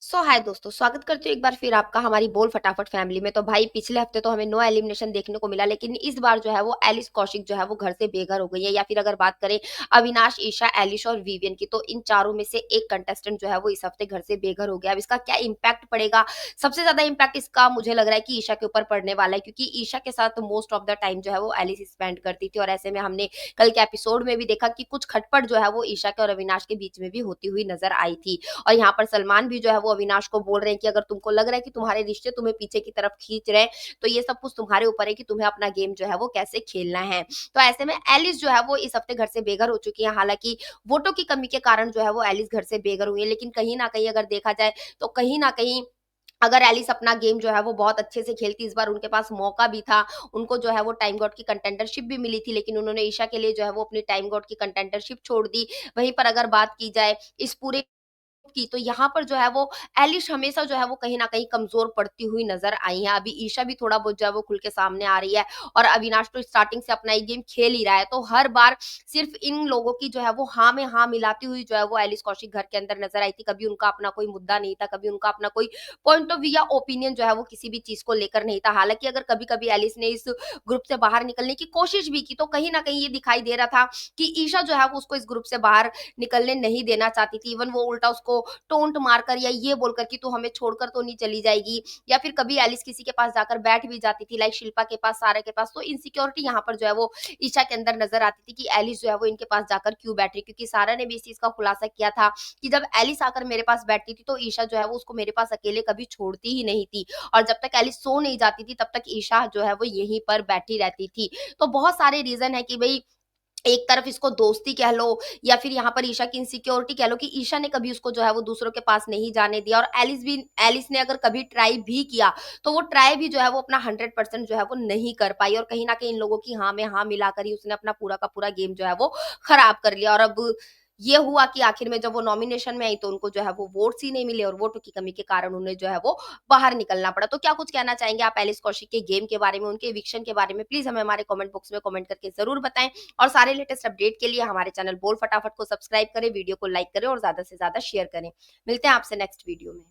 हाय दोस्तों, स्वागत करती हूँ एक बार फिर आपका हमारी बोल फटाफट फैमिली में। तो भाई पिछले हफ्ते तो हमें नो एलिमिनेशन देखने को मिला, लेकिन इस बार जो है वो एलिस कौशिक जो है वो घर से बेघर हो गई है। या फिर अगर बात करें अविनाश, ईशा, एलिश और विवियन की, तो इन चारों में से एक कंटेस्टेंट जो है वो इस हफ्ते घर से बेघर हो गया। अब इसका क्या इम्पैक्ट पड़ेगा? सबसे ज्यादा इम्पैक्ट इसका मुझे लग रहा है कि ईशा के ऊपर पड़ने वाला है, क्योंकि ईशा के साथ मोस्ट ऑफ द टाइम जो है वो एलिस स्पेंड करती थी। और ऐसे में हमने कल के एपिसोड में भी देखा कि कुछ खटपट जो है वो ईशा के और अविनाश के बीच में भी होती हुई नजर आई थी। और यहाँ पर सलमान भी जो है वो अविनाश को बोल रहे हैं कि अगर तुमको लग रहा है कि तुम्हारे रिश्ते तुम्हें पीछे की तरफ खींच रहे हैं, तो ये सब कुछ तुम्हारे ऊपर है कि तुम्हें अपना गेम जो है वो कैसे खेलना है। तो ऐसे में एलिस जो है वो इस हफ्ते घर से बेघर हो चुकी है। हालांकि वोटों की कमी के कारण जो है वो एलिस घर से बेघर हुई है, लेकिन कहीं ना कहीं अगर देखा जाए तो कहीं ना कहीं अगर एलिस अपना गेम जो है वो बहुत अच्छे से खेलती, इस बार उनके पास मौका भी था। उनको जो है वो टाइम गॉड की कंटेंडरशिप भी मिली थी, लेकिन उन्होंने ईशा के लिए जो है वो अपनी टाइम गॉड की कंटेंडरशिप छोड़ दी। वहीं पर अगर बात की जाए इस पूरे की, तो यहाँ पर जो है वो एलिश हमेशा जो है वो कहीं न कहीं कमज़ोर पड़ती हुई नज़र आई है। अभी ईशा भी थोड़ा बहुत जो है वो खुल के सामने आ रही है, और अविनाश तो स्टार्टिंग से अपना ये गेम खेल ही रहा है। तो हर बार सिर्फ़ इन लोगों की जो है वो हाँ में हाँ मिलाती हुई जो है वो एलिस कौशिक घर के अंदर नज़र आई थी। कभी उनका अपना कोई मुद्दा नहीं था, कभी उनका अपना कोई पॉइंट ऑफ व्यू या ओपिनियन जो है वो किसी भी चीज़ को लेकर नहीं था। हालाँकि अगर कभी-कभी एलिस ने इस ग्रुप से बाहर निकलने की कोशिश भी की, तो कहीं न कहीं ये दिखाई दे रहा था कि ईशा जो है वो उसको इस ग्रुप से बाहर निकलने नहीं देना चाहती थी। इवन वो उल्टा उसको टोंट मारकर या ये बोलकर कि तू हमें छोड़कर तो नहीं चली जाएगी, या फिर कभी एलिस किसी के पास जाकर बैठ भी जाती थी, लाइक शिल्पा के पास, सारा के पास। तो इनसिक्योरिटी यहाँ पर जो है वो ईशा के अंदर नजर आती थी कि एलिस जो है वो इनके पास जाकर क्यों बैठ रही, क्योंकि सारा ने भी इस चीज का खुलासा किया था कि जब एलिस आकर मेरे पास बैठती थी तो ईशा जो है वो उसको मेरे पास अकेले कभी छोड़ती ही नहीं थी, और जब तक एलिस सो नहीं जाती थी तब तक ईशा जो है वो यहीं पर बैठी रहती थी। तो बहुत सारे रीजन है कि भाई एक तरफ इसको दोस्ती कह लो, या फिर यहाँ पर ईशा की इनसिक्योरिटी कह लो कि ईशा ने कभी उसको जो है वो दूसरों के पास नहीं जाने दिया, और एलिस ने अगर कभी ट्राई भी किया, तो वो ट्राई भी जो है वो अपना 100% जो है वो नहीं कर पाई, और कहीं न कहीं इन लोगों की हाँ में हाँ मिलाकर ही उसने अपना पूरा का पूरा गेम जो है वो खराब कर लिया। और अब ये हुआ कि आखिर में जब वो नॉमिनेशन में आई तो उनको जो है वो वोट्स ही नहीं मिले, और वोटों की कमी के कारण उन्हें जो है वो बाहर निकलना पड़ा। तो क्या कुछ कहना चाहेंगे आप एलिस कौशिक के गेम के बारे में, उनके एविक्शन के बारे में? प्लीज़ हमें हमारे कमेंट बॉक्स में कमेंट करके ज़रूर बताएँ। और सारे लेटेस्ट अपडेट के लिए हमारे चैनल बोल फटाफट को सब्सक्राइब करें, वीडियो को लाइक करें और ज़्यादा से ज़्यादा शेयर करें। मिलते हैं आपसे नेक्स्ट वीडियो में।